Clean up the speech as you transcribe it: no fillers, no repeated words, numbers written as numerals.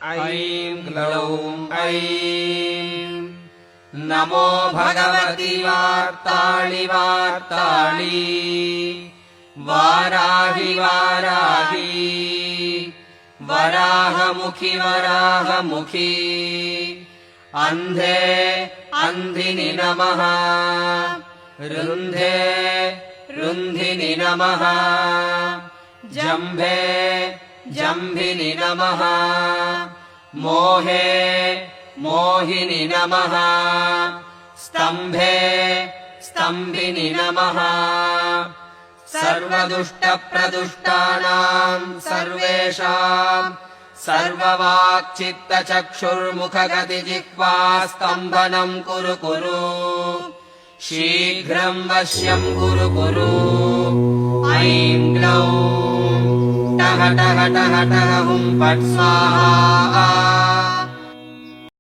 ऐं ग्लौं ऐं नमो भगवति वार्ताळि वार्ताळि वाराहि वाराहि वराहमुखि वराहमुखि अन्धे अन्धिनि नमः रुन्धे रुन्धिनि नमः जम्भे जम्भिनि नमः मोहे मोहिनि नमः स्तम्भे स्तम्भिनि नमः सर्वदुष्टप्रदुष्टानां सर्वेषां सर्ववाक्चित्तचक्षुर्मुखगतिजिह्वा स्तम्भनं कुरु कुरु शीघ्रं वश्यं कुरु कुरु ऐं ग्लौं टह टह टह टह हुं फट् स्वाहा